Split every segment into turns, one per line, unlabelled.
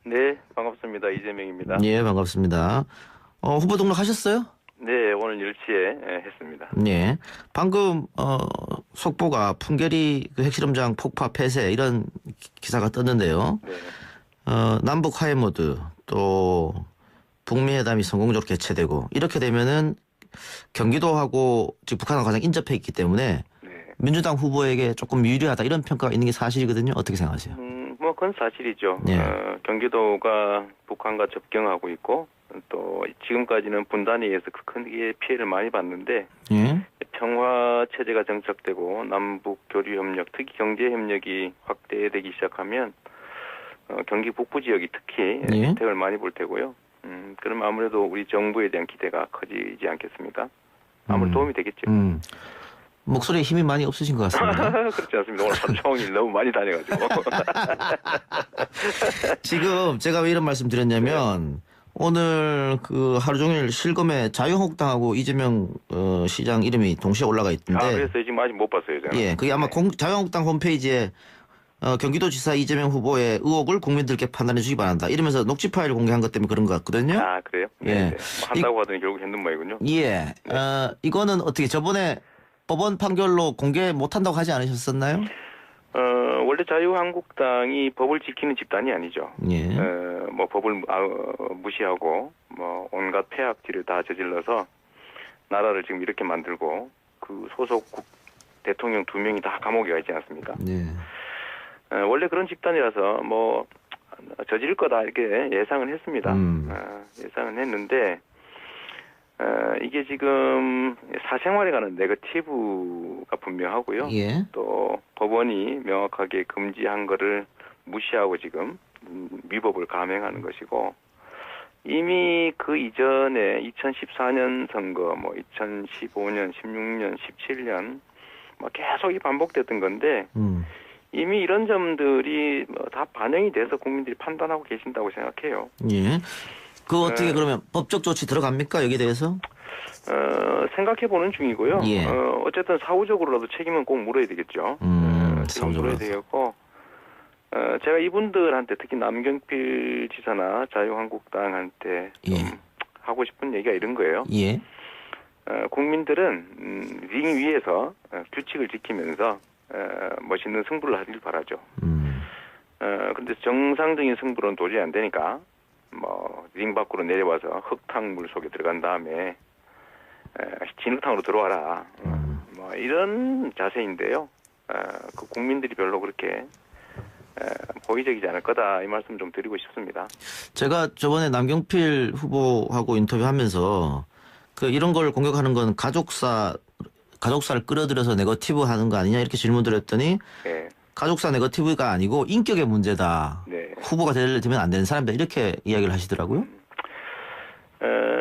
네, 반갑습니다. 이재명입니다.
예, 반갑습니다. 후보 등록하셨어요?
네, 오늘 10시에 했습니다.
예. 방금, 속보가 풍계리 그 핵실험장 폭파 폐쇄 이런 기사가 떴는데요.
네,
남북 화해 모드 또 북미 회담이 성공적으로 개최되고 이렇게 되면은 경기도하고 지금 북한하고 가장 인접해 있기 때문에
네.
민주당 후보에게 조금 유리하다 이런 평가가 있는 게 사실이거든요. 어떻게 생각하세요?
뭐 그건 사실이죠.
예.
경기도가 북한과 접경하고 있고 또 지금까지는 분단에 의해서 크게 피해를 많이 봤는데
예.
평화 체제가 정착되고 남북 교류 협력, 특히 경제 협력이 확대되기 시작하면 경기 북부 지역이 특히
예.
혜택을 많이 볼 테고요. 그럼 아무래도 우리 정부에 대한 기대가 커지지 않겠습니까? 아무래도 도움이 되겠죠.
목소리에 힘이 많이 없으신 것 같습니다.
그렇지 않습니다. 오늘 하루 종일 너무 많이 다녀가지고.
지금 제가 왜 이런 말씀 드렸냐면 오늘 그 하루 종일 실검에 자유한국당하고 이재명 시장 이름이 동시에 올라가 있던데.
그래서 지금 아직 못 봤어요, 제가.
예, 그게 아마 자유한국당 홈페이지에 경기도지사 이재명 후보의 의혹을 국민들께 판단해 주기 바란다. 이러면서 녹취 파일을 공개한 것 때문에 그런 것 같거든요.
그래요?
예.
네. 뭐 한다고 하더니 결국 했는 모양이군요.
예. 이거는 어떻게 저번에 법원 판결로 공개 못 한다고 하지 않으셨었나요?
원래 자유한국당이 법을 지키는 집단이 아니죠.
예.
뭐 법을 무시하고 뭐 온갖 폐악질을 다 저질러서 나라를 지금 이렇게 만들고 그 소속 대통령 2명이 다 감옥에 가 있지 않습니까?
예.
원래 그런 집단이라서 뭐 저지를 거다 이렇게 예상은 했습니다. 예상은 했는데 이게 지금 사생활에 관한 네거티브가 분명하고요.
예.
또 법원이 명확하게 금지한 거를 무시하고 지금 위법을 감행하는 것이고 이미 그 이전에 2014년 선거, 뭐 2015년, 16년, 17년 뭐 계속 이 반복됐던 건데 이미 이런 점들이 다 반영이 돼서 국민들이 판단하고 계신다고 생각해요.
예. 그 어떻게 그러면 법적 조치 들어갑니까? 여기에 대해서?
생각해보는 중이고요.
예.
어쨌든 사후적으로라도 책임은 꼭 물어야 되겠죠. 책임 물어야 되겠고, 제가 이분들한테 특히 남경필 지사나 자유한국당한테 좀
예.
하고 싶은 얘기가 이런 거예요.
예.
국민들은 링 위에서 규칙을 지키면서 멋있는 승부를 하길 바라죠. 근데 정상적인 승부로는 도저히 안 되니까 뭐 링 밖으로 내려와서 흙탕물 속에 들어간 다음에 진흙탕으로 들어와라. 뭐 이런 자세인데요. 그 국민들이 별로 그렇게 호의적이지 않을 거다 이 말씀 좀 드리고 싶습니다.
제가 저번에 남경필 후보하고 인터뷰하면서 그 이런 걸 공격하는 건 가족사를 끌어들여서 네거티브 하는 거 아니냐 이렇게 질문드렸더니
네.
가족사 네거티브가 아니고 인격의 문제다.
네.
후보가 되면 안 되는 사람이다. 이렇게 이야기를 하시더라고요.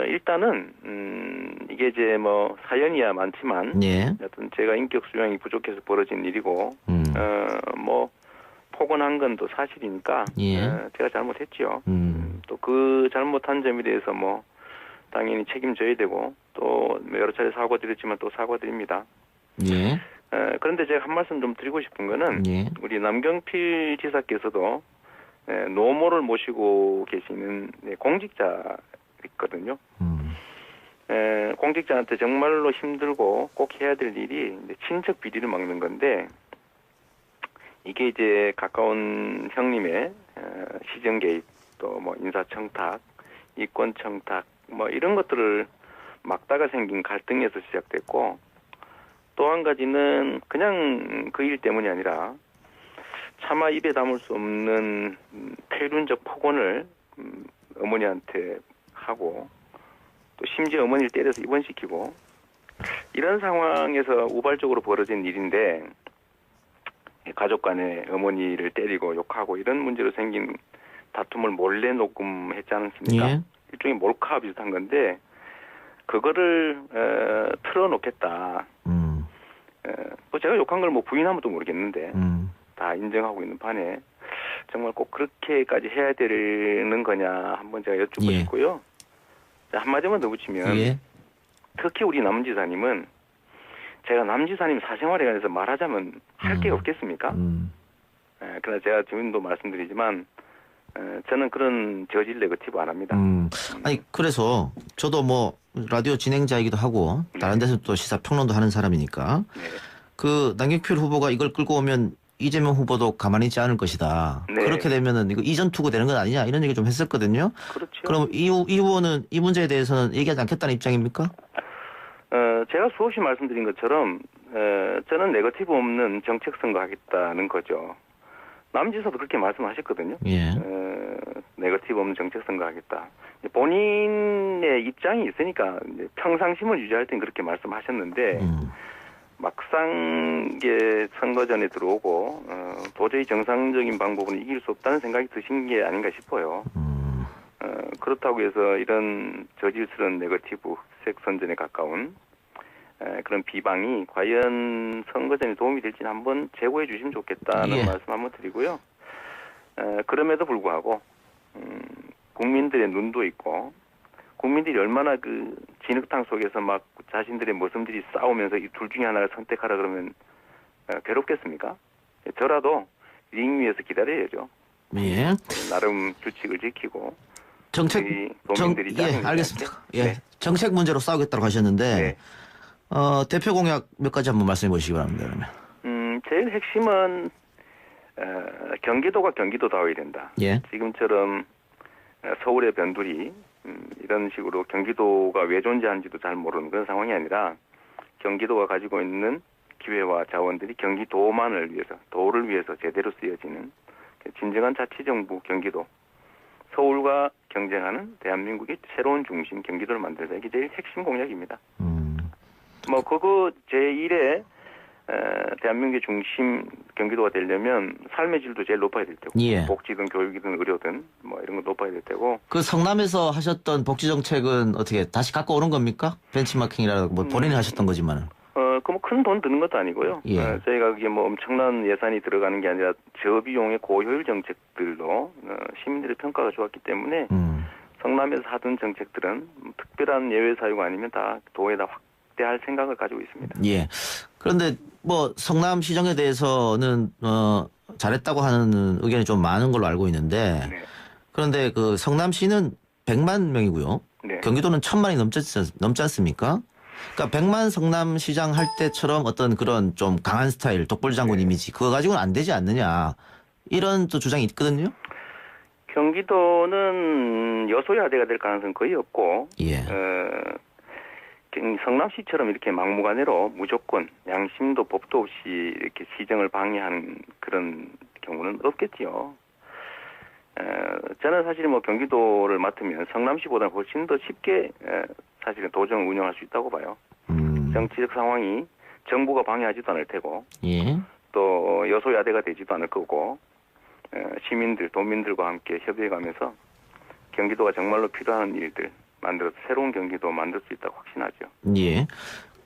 일단은 이게 이제 뭐 사연이야 많지만
예.
어떤 제가 인격 수양이 부족해서 벌어진 일이고 뭐 폭언한 건 또 사실이니까
예.
제가 잘못했죠. 또 그 잘못한 점에 대해서 뭐 당연히 책임져야 되고 또 여러 차례 사과드렸지만 또 사과드립니다.
예.
그런데 제가 한 말씀 좀 드리고 싶은 거는
예.
우리 남경필 지사께서도 노모를 모시고 계시는 공직자 있거든요. 공직자한테 정말로 힘들고 꼭 해야 될 일이 이제 친척 비리를 막는 건데 이게 이제 가까운 형님의 시정 개입 또 뭐 인사청탁, 이권청탁 뭐 이런 것들을 막다가 생긴 갈등에서 시작됐고 또 한 가지는 그냥 그 일 때문이 아니라 차마 입에 담을 수 없는 폐륜적 폭언을 어머니한테 하고 또 심지어 어머니를 때려서 입원시키고 이런 상황에서 우발적으로 벌어진 일인데 가족 간에 어머니를 때리고 욕하고 이런 문제로 생긴 다툼을 몰래 녹음했지 않습니까?
예.
일종의 몰카 비슷한 건데 그거를 틀어놓겠다. 뭐 제가 욕한 걸 뭐 부인하면 또 모르겠는데 다 인정하고 있는 판에 정말 꼭 그렇게까지 해야 되는 거냐 한번 제가 여쭙고
예.
싶고요. 자, 한마디만 더 붙이면
예.
특히 우리 남 지사님은 제가 남 지사님 사생활에 관해서 말하자면 할 게 없겠습니까? 그러나 제가 지금도 말씀드리지만 저는 그런 저질 네거티브 안 합니다.
아니 그래서 저도 뭐 라디오 진행자이기도 하고 다른 데서 또 시사 평론도 하는 사람이니까
네.
그 남경필 후보가 이걸 끌고 오면 이재명 후보도 가만히 있지 않을 것이다.
네.
그렇게 되면은 이거 이전 투구 되는 건 아니냐 이런 얘기 좀 했었거든요.
그렇죠.
그럼 이 후보는 이 문제에 대해서는 얘기하지 않겠다는 입장입니까?
제가 수없이 말씀드린 것처럼 저는 네거티브 없는 정책 선거하겠다는 거죠. 남지사도 그렇게 말씀하셨거든요.
예.
네거티브 없는 정책 선거하겠다. 본인의 입장이 있으니까 이제 평상심을 유지할 땐 그렇게 말씀하셨는데 막상 이게 선거전에 들어오고 도저히 정상적인 방법은 이길 수 없다는 생각이 드신 게 아닌가 싶어요. 그렇다고 해서 이런 저질스러운 네거티브 흑색 선전에 가까운 그런 비방이 과연 선거전에 도움이 될지는 한번 재고해 주시면 좋겠다는
예.
말씀 한번 드리고요. 그럼에도 불구하고 국민들의 눈도 있고 국민들이 얼마나 그 진흙탕 속에서 막 자신들의 모습들이 싸우면서 이 둘 중에 하나를 선택하라 그러면 괴롭겠습니까? 저라도 링 위에서 기다려야죠.
예.
나름 규칙을 지키고
정책
도민들이
예, 알겠습니다. 예.
네.
정책 문제로 싸우겠다고 하셨는데
네.
대표 공약 몇 가지 한번 말씀해 보시기 바랍니다. 그러면.
제일 핵심은 경기도가 경기도다워야 된다.
예.
지금처럼 서울의 변두리 이런 식으로 경기도가 왜 존재하는지도 잘 모르는 그런 상황이 아니라 경기도가 가지고 있는 기회와 자원들이 경기도만을 위해서 도를 위해서 제대로 쓰여지는 진정한 자치정부 경기도 서울과 경쟁하는 대한민국의 새로운 중심 경기도를 만들자. 이게 제일 핵심 공약입니다. 뭐 그거 제1의 대한민국의 중심 경기도가 되려면 삶의 질도 제일 높아야 될 테고
예.
복지든 교육이든 의료든 뭐 이런 거 높아야 될 테고
그 성남에서 하셨던 복지 정책은 어떻게 다시 갖고 오는 겁니까? 벤치마킹이라고 뭐 본인이 하셨던 거지만은.
그 뭐 큰 돈 드는 것도 아니고요.
예.
저희가 그게 뭐 엄청난 예산이 들어가는 게 아니라 저비용의 고효율 정책들로 시민들의 평가가 좋았기 때문에 성남에서 하던 정책들은 특별한 예외 사유가 아니면 다 도에다 확대할 생각을 가지고 있습니다.
예. 그런데 뭐 성남시정에 대해서는 잘했다고 하는 의견이 좀 많은 걸로 알고 있는데
네.
그런데 그 성남시는 100만 명이고요.
네.
경기도는 1000만이 넘지 않습니까? 그러니까 100만 성남시장 할 때처럼 어떤 그런 좀 강한 스타일, 독불장군 이미지 그거 가지고는 안 되지 않느냐 이런 또 주장이 있거든요.
경기도는 여소야대가 될 가능성은 거의 없고
예.
성남시처럼 이렇게 막무가내로 무조건 양심도 법도 없이 이렇게 시정을 방해하는 그런 경우는 없겠지요. 저는 사실 뭐 경기도를 맡으면 성남시보다는 훨씬 더 쉽게 사실은 도정을 운영할 수 있다고 봐요. 정치적 상황이 정부가 방해하지도 않을 테고
예.
또 여소야대가 되지도 않을 거고 시민들, 도민들과 함께 협의해가면서 경기도가 정말로 필요한 일들 만들어서 새로운 경기도 만들 수 있다고 확신하죠.
예.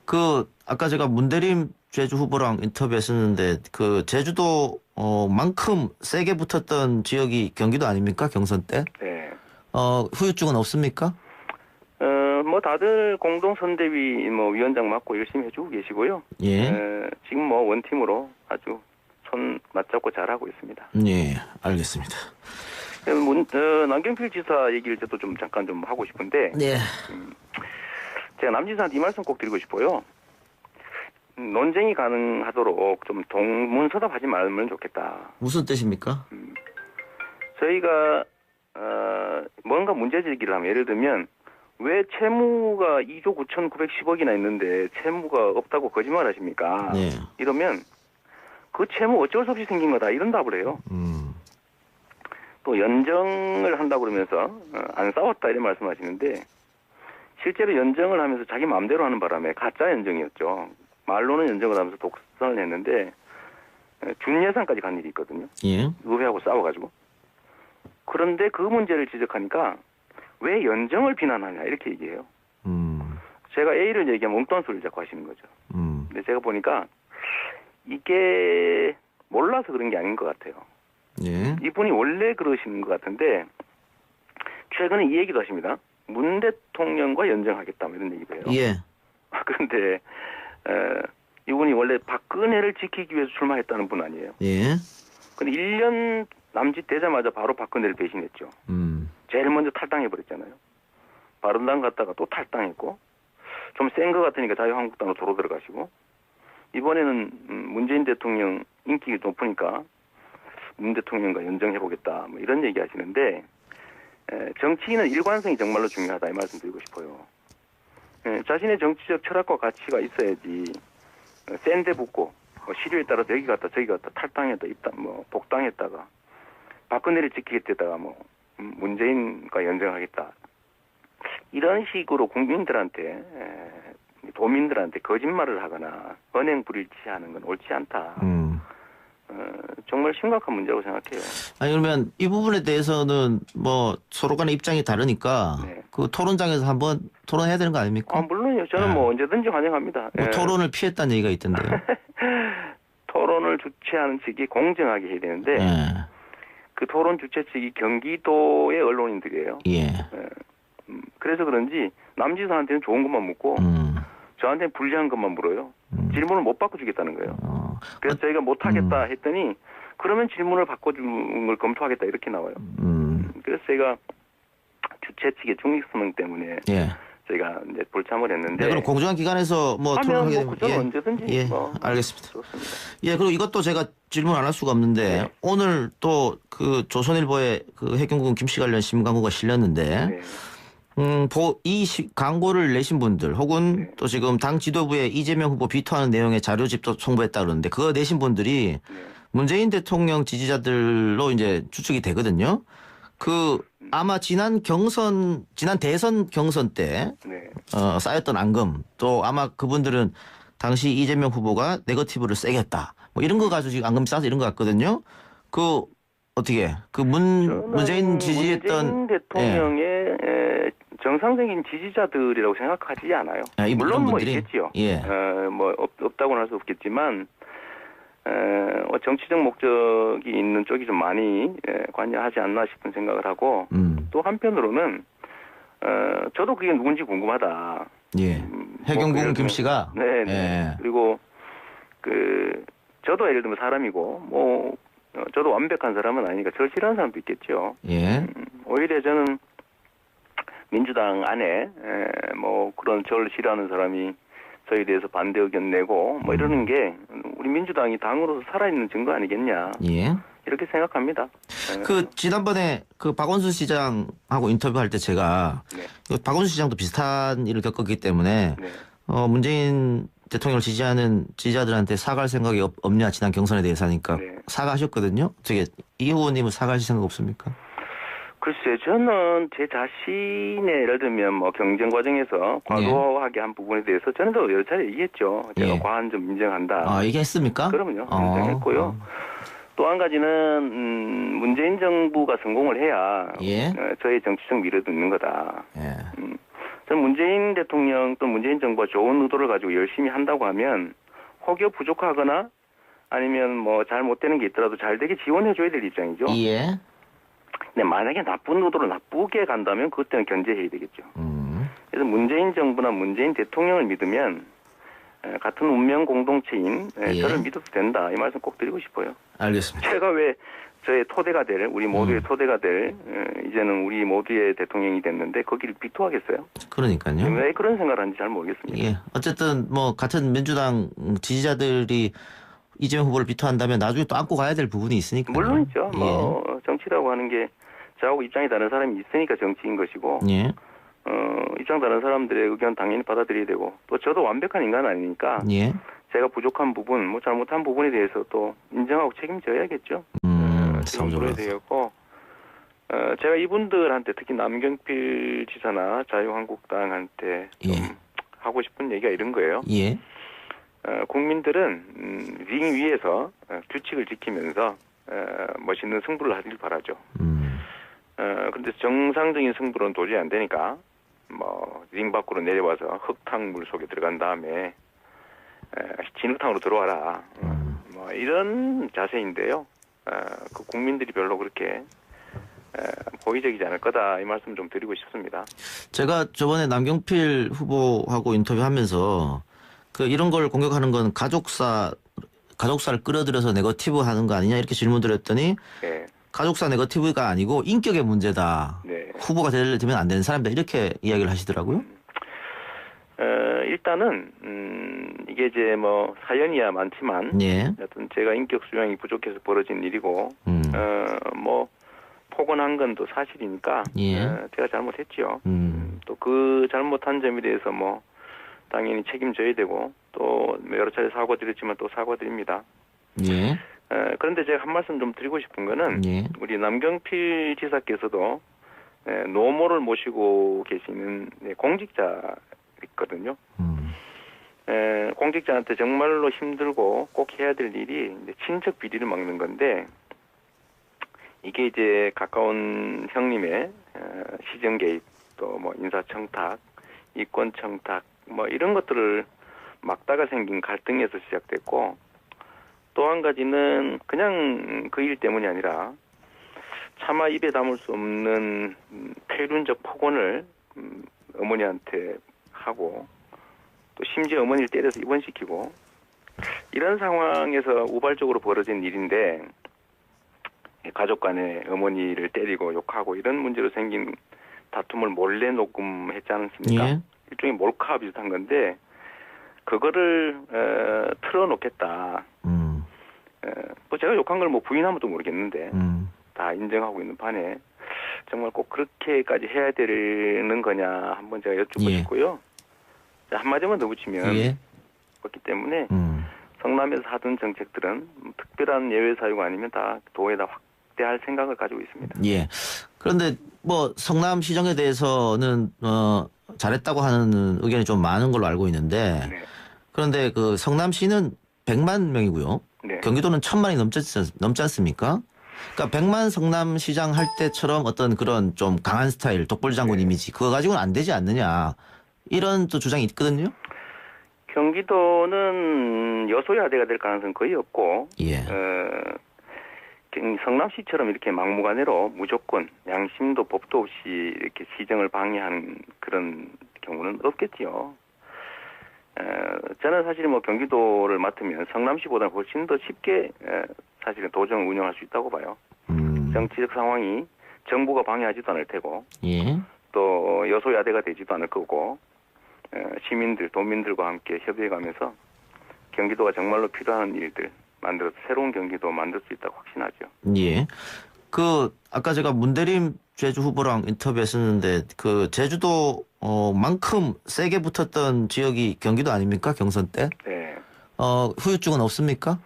그 아까 제가 문대림 제주 후보랑 인터뷰했었는데 그 제주도 만큼 세게 붙었던 지역이 경기도 아닙니까? 경선 때?
네.
후유증은 없습니까?
뭐 다들 공동선대위 뭐 위원장 맡고 열심히 해주고 계시고요.
예.
지금 뭐 원팀으로 아주 손 맞잡고 잘하고 있습니다.
예, 알겠습니다.
남경필 지사 얘기를 저도 좀 잠깐 좀 하고 싶은데
네.
제가 남 지사한테 이 말씀 꼭 드리고 싶어요. 논쟁이 가능하도록 좀 동문서답하지 말면 좋겠다.
무슨 뜻입니까?
저희가 뭔가 문제 제기를 하면 예를 들면 왜 채무가 2조 9,910억이나 있는데 채무가 없다고 거짓말 하십니까?
네.
이러면 그 채무 어쩔 수 없이 생긴 거다 이런 답을 해요. 또 연정을 한다고 그러면서 안 싸웠다 이런 말씀하시는데 실제로 연정을 하면서 자기 마음대로 하는 바람에 가짜 연정이었죠. 말로는 연정을 하면서 독선을 했는데 준예산까지 간 일이 있거든요.
예.
의회하고 싸워가지고. 그런데 그 문제를 지적하니까 왜 연정을 비난하냐 이렇게 얘기해요. 제가 A를 얘기하면 엉뚱한 소리를 자꾸 하시는 거죠. 근데 제가 보니까 이게 몰라서 그런 게 아닌 것 같아요.
예.
이분이 원래 그러시는 것 같은데 최근에 이 얘기도 하십니다. 문 대통령과 연정하겠다 이런 얘기도 해요.
예.
그런데 이분이 원래 박근혜를 지키기 위해서 출마했다는 분 아니에요.
예.
근데 1년 남짓 되자마자 바로 박근혜를 배신했죠. 제일 먼저 탈당해버렸잖아요. 바른당 갔다가 또 탈당했고, 좀 센 것 같으니까 자유한국당으로 도로 들어가시고, 이번에는 문재인 대통령 인기가 높으니까 문 대통령과 연정해보겠다, 뭐 이런 얘기 하시는데, 정치인은 일관성이 정말로 중요하다, 이 말씀 드리고 싶어요. 자신의 정치적 철학과 가치가 있어야지, 센 데 붙고, 시류에 따라 여기 갔다 저기 갔다 탈당했다, 복당했다가, 박근혜를 지키겠다가 문재인과 연정하겠다. 이런 식으로 국민들한테, 도민들한테 거짓말을 하거나 언행 불일치하는 건 옳지 않다. 정말 심각한 문제라고 생각해요.
아니 그러면 이 부분에 대해서는 뭐 서로 간의 입장이 다르니까
네.
그 토론장에서 한번 토론해야 되는 거 아닙니까?
물론요. 저는 뭐 언제든지 환영합니다.
뭐 토론을 피했다는 얘기가 있던데요.
토론을 주최하는 측이 공정하게 해야 되는데 그 토론 주최 측이 경기도의 언론인들이에요.
예.
그래서 그런지 남지선한테는 좋은 것만 묻고 저한테는 불리한 것만 물어요. 질문을 못 바꿔주겠다는 거예요. 그래서 저희가 못하겠다 했더니 그러면 질문을 바꿔주는 걸 검토하겠다 이렇게 나와요. 그래서 저희가 주최 측의 중립성 때문에 저희가 이제 불참을 했는데.
네, 그럼 공정한 기관에서 뭐 토론하게 되면
그건 언제든지
알겠습니다.
좋습니다.
예, 그리고 이것도 제가 질문 안 할 수가 없는데 오늘 또 그 조선일보에 그 해경군 김씨 관련 신문 광고가 실렸는데. 이 광고를 내신 분들 혹은 또 지금 당 지도부에 이재명 후보 비토하는 내용의 자료집도 송부했다 그러는데 그거 내신 분들이 문재인 대통령 지지자들로 이제 추측이 되거든요. 그 아마 지난 대선 경선 때 쌓였던 앙금 또 아마 그분들은 당시 이재명 후보가 네거티브를 세게 했다. 뭐 이런 거 가지고 지금 앙금 쌓아서 이런 것 같거든요. 그 어떻게 그 문재인 지지했던
문재인 대통령의 정상적인 지지자들이라고 생각하지 않아요. 물론 뭐 있겠지요. 뭐 없다고는 할 수 없겠지만 정치적 목적이 있는 쪽이 좀 많이 관여하지 않나 싶은 생각을 하고 또 한편으로는 저도 그게 누군지 궁금하다.
해경군 김 씨가
그리고 저도 예를 들면 사람이고 저도 완벽한 사람은 아니니까 절 싫어하는 사람도 있겠죠. 오히려 저는 민주당 안에 그런 저를 싫어하는 사람이 저에 대해서 반대 의견 내고 이러는 게 우리 민주당이 당으로서 살아있는 증거 아니겠냐. 이렇게 생각합니다.
그 지난번에 그 박원순 시장하고 인터뷰할 때 제가 박원순 시장도 비슷한 일을 겪었기 때문에 문재인 대통령을 지지하는 지지자들한테 사과할 생각이 없냐 지난 경선에 대해서 하니까 사과하셨거든요. 이 후보님은 사과하실 생각 없습니까?
글쎄 저는 제 자신의 예를 들면 경쟁 과정에서 과도하게 한 부분에 대해서 저는 또 여러 차례 얘기했죠. 제가 과한 점 인정한다.
얘기했습니까?
그럼요. 인정했고요. 또 한 가지는 문재인 정부가 성공을 해야 저의 정치적 미래도 있는 거다. 저는 문재인 대통령 또 문재인 정부가 좋은 의도를 가지고 열심히 한다고 하면 혹여 부족하거나 아니면 잘 못되는 게 있더라도 잘 되게 지원해줘야 될 입장이죠. 근데 만약에 나쁜 의도로 나쁘게 간다면 그때는 견제해야 되겠죠. 그래서 문재인 정부나 문재인 대통령을 믿으면 같은 운명 공동체인 저를 믿어도 된다. 이 말씀 꼭 드리고 싶어요.
알겠습니다.
제가 왜 저의 토대가 될 우리 모두의 토대가 될 이제는 우리 모두의 대통령이 됐는데 거기를 비토하겠어요?
그러니까요.
왜 그런 생각을 하는지 잘 모르겠습니다.
어쨌든 같은 민주당 지지자들이 이재명 후보를 비토한다면 나중에 또 안고 가야 될 부분이 있으니까.
물론이죠. 정치라고 하는 게 저하고 입장이 다른 사람이 있으니까 정치인 것이고 입장 다른 사람들의 의견 당연히 받아들여야 되고 또 저도 완벽한 인간은 아니니까 제가 부족한 부분, 잘못한 부분에 대해서 또 인정하고 책임져야겠죠. 그래야 되겠고 제가 이분들한테 특히 남경필 지사나 자유한국당한테 좀 하고 싶은 얘기가 이런 거예요. 국민들은 링 위에서 규칙을 지키면서 멋있는 승부를 하길 바라죠. 그런데 정상적인 승부는 도저히 안 되니까 링 밖으로 내려와서 흙탕물 속에 들어간 다음에 진흙탕으로 들어와라. 이런 자세인데요. 그 국민들이 별로 그렇게 호의적이지 않을 거다 이 말씀 좀 드리고 싶습니다.
제가 저번에 남경필 후보하고 인터뷰하면서 이런 걸 공격하는 건 가족사를 끌어들여서 네거티브 하는 거 아니냐 이렇게 질문 드렸더니 가족사 네거티브가 아니고 인격의 문제다.
네.
후보가 되면 안 되는 사람이다. 이렇게 이야기를 하시더라고요.
일단은 이게 이제 뭐 사연이야 많지만
예.
여튼 제가 인격 수양이 부족해서 벌어진 일이고 뭐 폭언한 건 또 사실이니까
예.
제가 잘못했죠. 또 그 잘못한 점에 대해서 뭐 당연히 책임져야 되고 또 여러 차례 사과드렸지만 또 사과드립니다.
예.
그런데 제가 한 말씀 좀 드리고 싶은 거는
예.
우리 남경필 지사께서도 노모를 모시고 계시는 공직자 있거든요. 공직자한테 정말로 힘들고 꼭 해야 될 일이 이제 친척 비리를 막는 건데 이게 이제 가까운 형님의 시정 개입 또 뭐 인사 청탁, 이권 청탁 뭐 이런 것들을 막다가 생긴 갈등에서 시작됐고 또 한 가지는 그냥 그 일 때문이 아니라 차마 입에 담을 수 없는 폐륜적 폭언을 어머니한테 하고 또 심지어 어머니를 때려서 입원시키고 이런 상황에서 우발적으로 벌어진 일인데 가족 간에 어머니를 때리고 욕하고 이런 문제로 생긴 다툼을 몰래 녹음했지 않습니까?
예.
일종의 몰카 비슷한 건데 그거를 틀어놓겠다. 뭐 제가 욕한 걸 뭐 부인하면 또 모르겠는데 다 인정하고 있는 판에 정말 꼭 그렇게까지 해야 되는 거냐 한번 제가 여쭙고
예.
싶고요. 자, 한마디만 더 붙이면
예.
그렇기 때문에 성남에서 하던 정책들은 특별한 예외 사유가 아니면 다 도에다 확대할 생각을 가지고 있습니다.
예. 그런데 뭐 성남시정에 대해서는 잘했다고 하는 의견이 좀 많은 걸로 알고 있는데
네.
그런데 그 성남시는 100만 명이고요.
네.
경기도는 1000만이 넘지 않습니까? 그러니까 100만 성남시장 할 때처럼 어떤 그런 좀 강한 스타일, 독불장군 이미지 그거 가지고는 안 되지 않느냐 이런 또 주장이 있거든요.
경기도는 여소야대가 될 가능성은 거의 없고
예.
성남시처럼 이렇게 막무가내로 무조건 양심도 법도 없이 이렇게 시정을 방해하는 그런 경우는 없겠지요. 저는 사실 뭐 경기도를 맡으면 성남시보다 훨씬 더 쉽게 사실은 도정을 운영할 수 있다고 봐요. 정치적 상황이 정부가 방해하지도 않을 테고
예.
또 여소야대가 되지도 않을 거고 시민들, 도민들과 함께 협의해가면서 경기도가 정말로 필요한 일들 만들어서 새로운 경기도 만들 수 있다고 확신하죠.
예. 그 아까 제가 문대림 제주 후보랑 인터뷰했었는데 그 제주도 만큼 세게 붙었던 지역이 경기도 아닙니까? 경선 때?
네.
후유증은 없습니까?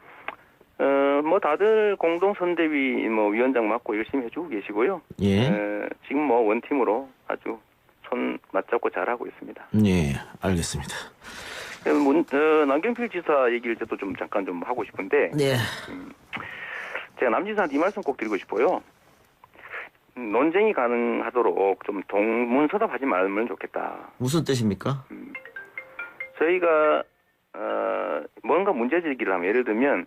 뭐 다들 공동선대위 뭐 위원장 맡고 열심히 해주고 계시고요.
예.
지금 뭐 원팀으로 아주 손 맞잡고 잘하고 있습니다.
예, 알겠습니다.
남경필 지사 얘기를 또 좀 잠깐 좀 하고 싶은데
예.
제가 남 지사한테 이 말씀 꼭 드리고 싶어요. 논쟁이 가능하도록 좀 동문서답하지 말면 좋겠다.
무슨 뜻입니까?
저희가 뭔가 문제 제기를 하면 예를 들면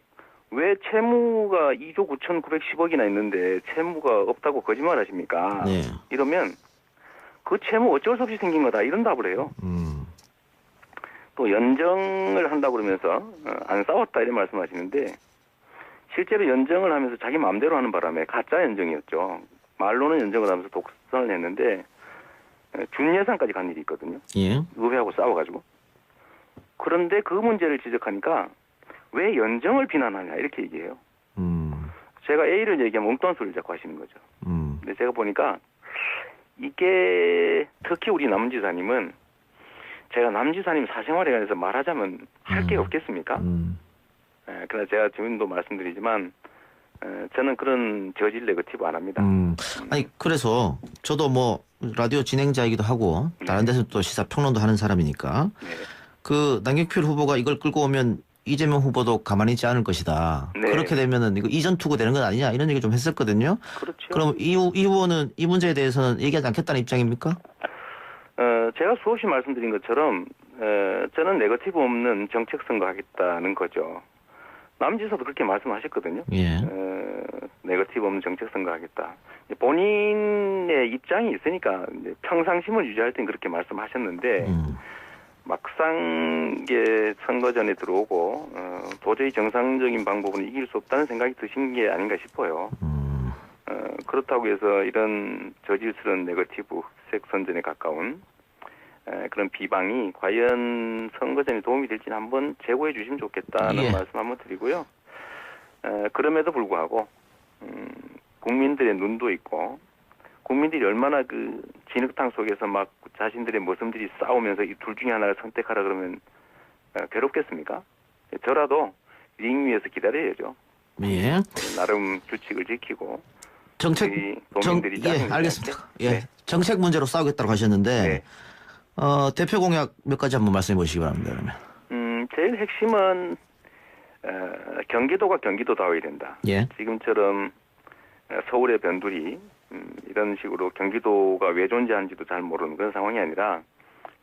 왜 채무가 2조 9,910억이나 있는데 채무가 없다고 거짓말하십니까?
네.
이러면 그 채무 어쩔 수 없이 생긴 거다 이런 답을 해요. 또 연정을 한다고 그러면서 안 싸웠다 이런 말씀하시는데 실제로 연정을 하면서 자기 마음대로 하는 바람에 가짜 연정이었죠. 말로는 연정을 하면서 독선을 했는데 준예산까지 간 일이 있거든요.
예.
의회하고 싸워가지고. 그런데 그 문제를 지적하니까 왜 연정을 비난하냐 이렇게 얘기해요. 제가 A를 얘기하면 엉뚱한 소리를 자꾸 하시는 거죠. 근데 제가 보니까 이게 특히 우리 남지사님은 제가 남지사님 사생활에 관해서 말하자면 할 게 없겠습니까? 그러나 제가 지금도 말씀드리지만 저는 그런 저질 네거티브 안 합니다.
아니 그래서 저도 뭐 라디오 진행자이기도 하고 다른 데서 또 시사 평론도 하는 사람이니까
네.
그 남경필 후보가 이걸 끌고 오면 이재명 후보도 가만히 있지 않을 것이다.
네.
그렇게 되면은 이거 이전 투구 되는 건 아니냐 이런 얘기 좀 했었거든요.
그렇죠.
그럼 이 후보는 이 문제에 대해서는 얘기하지 않겠다는 입장입니까?
제가 수없이 말씀드린 것처럼 저는 네거티브 없는 정책 선거하겠다는 거죠. 남지사도 그렇게 말씀하셨거든요.
예.
네거티브 없는 정책 선거하겠다. 본인의 입장이 있으니까 이제 평상심을 유지할 땐 그렇게 말씀하셨는데 막상 이게 선거전에 들어오고 도저히 정상적인 방법으로 이길 수 없다는 생각이 드신 게 아닌가 싶어요. 그렇다고 해서 이런 저질스러운 네거티브 흑색 선전에 가까운 그런 비방이 과연 선거전에 도움이 될지는 한번 제고해 주시면 좋겠다는
예.
말씀 한번 드리고요. 그럼에도 불구하고 국민들의 눈도 있고 국민들이 얼마나 그 진흙탕 속에서 막 자신들의 모습들이 싸우면서 이 둘 중에 하나를 선택하라 그러면 괴롭겠습니까? 저라도 링 위에서 기다려야죠.
예.
나름 규칙을 지키고
정책
우리 도민들이
예, 알겠습니다. 예.
네.
정책 문제로 싸우겠다고 하셨는데
네.
대표 공약 몇 가지 한번 말씀해 보시기 바랍니다. 그러면.
제일 핵심은 경기도가 경기도다워야 된다.
예.
지금처럼 서울의 변두리 이런 식으로 경기도가 왜 존재하는지도 잘 모르는 그런 상황이 아니라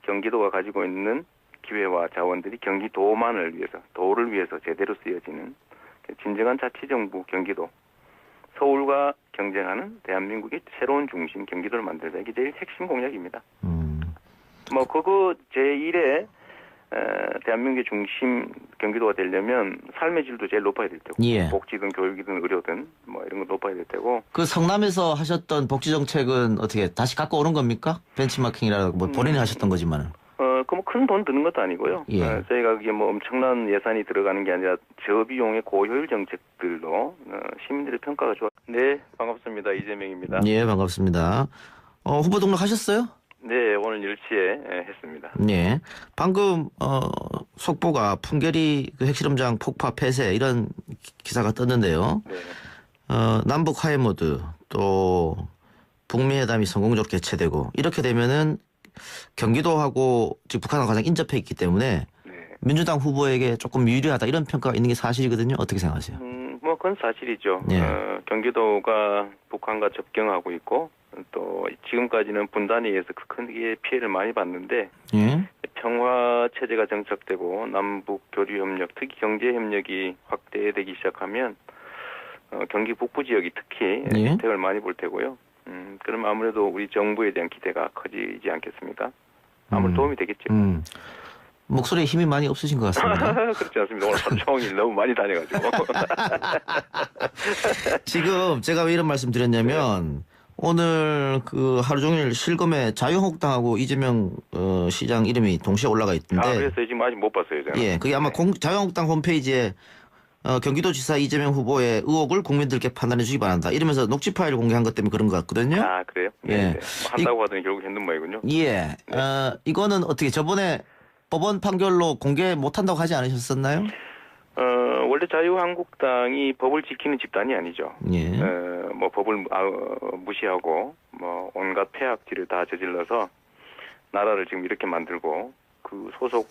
경기도가 가지고 있는 기회와 자원들이 경기도만을 위해서 도를 위해서 제대로 쓰여지는 진정한 자치정부 경기도 서울과 경쟁하는 대한민국의 새로운 중심 경기도를 만들자. 이게 제일 핵심 공약입니다. 뭐 그거 제1의 대한민국의 중심 경기도가 되려면 삶의 질도 제일 높아야 될 테고
예.
복지든 교육이든 의료든 뭐 이런 거 높아야 될 테고
그 성남에서 하셨던 복지 정책은 어떻게 다시 갖고 오는 겁니까? 벤치마킹이라고 뭐 본인이 하셨던 거지만은.
그 뭐 큰 돈 드는 것도 아니고요.
예.
저희가 그게 뭐 엄청난 예산이 들어가는 게 아니라 저비용의 고효율 정책들로 시민들의 평가가 좋아. 네, 반갑습니다. 이재명입니다.
예, 반갑습니다. 후보 등록하셨어요?
네, 오늘 10시에 했습니다.
예. 방금 속보가 풍계리 그 핵실험장 폭파 폐쇄 이런 기사가 떴는데요.
네.
남북 화해 모드 또 북미 회담이 성공적으로 개최되고 이렇게 되면은 경기도하고 지금 북한하고 가장 인접해 있기 때문에
네.
민주당 후보에게 조금 유리하다 이런 평가가 있는 게 사실이거든요. 어떻게 생각하세요?
뭐 그건 사실이죠.
예.
경기도가 북한과 접경하고 있고 또 지금까지는 분단에 의해서 크게 피해를 많이 봤는데
예.
평화 체제가 정착되고 남북 교류 협력, 특히 경제 협력이 확대되기 시작하면 경기 북부 지역이 특히
예.
혜택을 많이 볼 테고요. 그럼 아무래도 우리 정부에 대한 기대가 커지지 않겠습니까? 아무래도 도움이 되겠죠.
목소리에 힘이 많이 없으신 것 같습니다.
그렇지 않습니다. 오늘 하루 종일 너무 많이 다녀가지고.
지금 제가 왜 이런 말씀 드렸냐면 오늘 그 하루 종일 실검에 자유한국당하고 이재명 시장 이름이 동시에 올라가 있던데.
그래서 지금 아직 못 봤어요. 저는.
예, 그게 아마 자유한국당 홈페이지에 경기도지사 이재명 후보의 의혹을 국민들께 판단해 주기 바란다. 이러면서 녹취 파일을 공개한 것 때문에 그런 것 같거든요.
그래요?
예.
네. 뭐 한다고 하더니 결국 했는 모양이군요.
예. 이거는 어떻게 저번에 법원 판결로 공개 못 한다고 하지 않으셨었나요?
원래 자유한국당이 법을 지키는 집단이 아니죠.
예.
뭐 법을 무시하고 뭐 온갖 폐악질을 다 저질러서 나라를 지금 이렇게 만들고 그 소속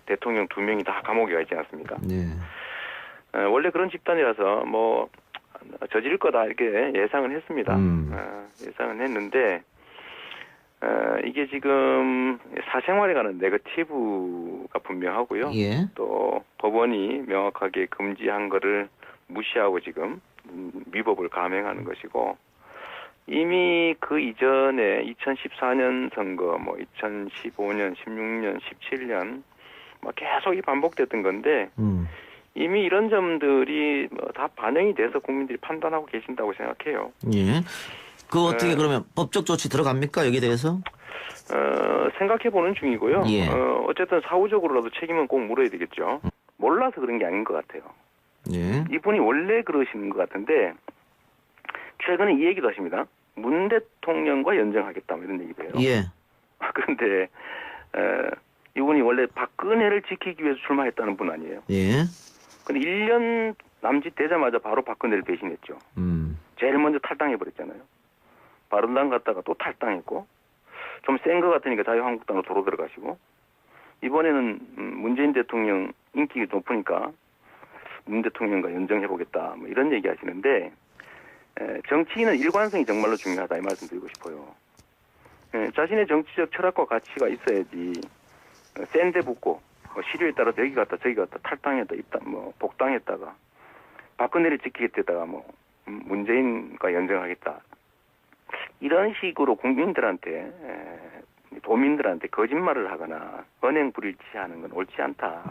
대통령 2명이 다 감옥에 가 있지 않습니까?
네.
원래 그런 집단이라서 뭐 저지를 거다 이렇게 예상은 했습니다. 예상은 했는데 이게 지금 사생활에 관한 네거티브가 분명하고요.
예.
또 법원이 명확하게 금지한 거를 무시하고 지금 위법을 감행하는 것이고 이미 그 이전에 2014년 선거, 뭐 2015년, 16년, 17년 뭐 계속 이 반복됐던 건데 이미 이런 점들이 다 반영이 돼서 국민들이 판단하고 계신다고 생각해요.
예. 그 어떻게 그러면 법적 조치 들어갑니까? 여기에 대해서?
생각해 보는 중이고요.
예.
어쨌든 사후적으로라도 책임은 꼭 물어야 되겠죠. 몰라서 그런 게 아닌 것 같아요.
예.
이분이 원래 그러시는 것 같은데 최근에 이 얘기도 하십니다. 문 대통령과 연정하겠다 뭐 이런 얘기도 해요.
예.
그런데 이분이 원래 박근혜를 지키기 위해서 출마했다는 분 아니에요.
예.
근데 1년 남짓 되자마자 바로 박근혜를 배신했죠. 제일 먼저 탈당해버렸잖아요. 바른당 갔다가 또 탈당했고 좀 센 것 같으니까 자유한국당으로 도로 들어가시고 이번에는 문재인 대통령 인기가 높으니까 문 대통령과 연정해보겠다 뭐 이런 얘기 하시는데 정치인은 일관성이 정말로 중요하다 이 말씀 드리고 싶어요. 자신의 정치적 철학과 가치가 있어야지 센데 붙고 뭐 시류에 따라 여기 갔다 저기 갔다 탈당했다 뭐 복당했다가 박근혜를 지키겠다가 뭐 문재인과 연정하겠다 이런 식으로 국민들한테 도민들한테 거짓말을 하거나 언행 불일치하는 건 옳지 않다.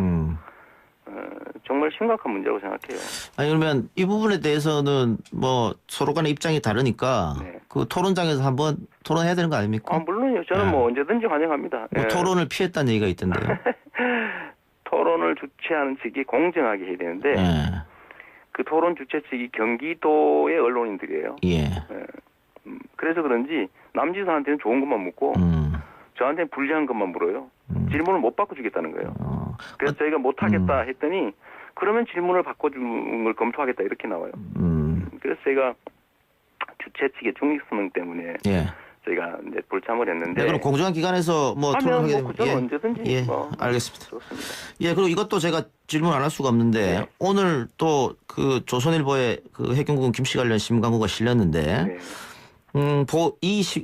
정말 심각한 문제라고 생각해요.
아니 그러면 이 부분에 대해서는 뭐 서로 간의 입장이 다르니까
네.
그 토론장에서 한번 토론해야 되는 거 아닙니까?
물론요. 저는
예.
뭐 언제든지 환영합니다.
뭐
예.
토론을 피했다는 얘기가 있던데요.
토론을 주최하는 측이 공정하게 해야 되는데
예.
그 토론 주최 측이 경기도의 언론인들이에요.
예.
그래서 그런지 남지사한테는 좋은 것만 묻고 저한테는 불리한 것만 물어요. 질문을 못 바꿔주겠다는 거예요. 그래서 저희가 못하겠다 했더니 그러면 질문을 바꿔주는 걸 검토하겠다 이렇게 나와요. 그래서 저희가 주최 측의 중립성 때문에
예.
저희가 이제 불참을 했는데.
네, 그럼 공정한 기관에서 뭐 토론하게 되면
그저 언제든지
예,
뭐
알겠습니다.
좋습니다.
예, 그리고 이것도 제가 질문 안 할 수가 없는데
네.
오늘 또 그 조선일보에 그 해경군 김씨 관련 신문 광고가 실렸는데
네.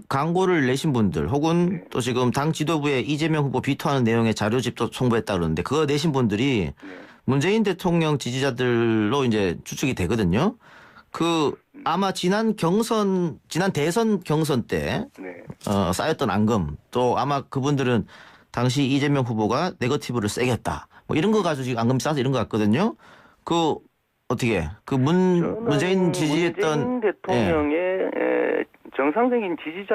광고를 내신 분들 혹은
네.
또 지금 당 지도부에 이재명 후보 비토하는 내용의 자료집도 송부했다 그러는데 그거 내신 분들이
네.
문재인 대통령 지지자들로 이제 추측이 되거든요. 그 아마 지난 대선 경선 때
네.
쌓였던 앙금 또 아마 그분들은 당시 이재명 후보가 네거티브를 세게 했다. 뭐 이런 거 가지고 지금 앙금이 쌓아서 이런 것 같거든요. 그 어떻게 그 문재인 지지했던
문재인 대통령의 정상적인 지지자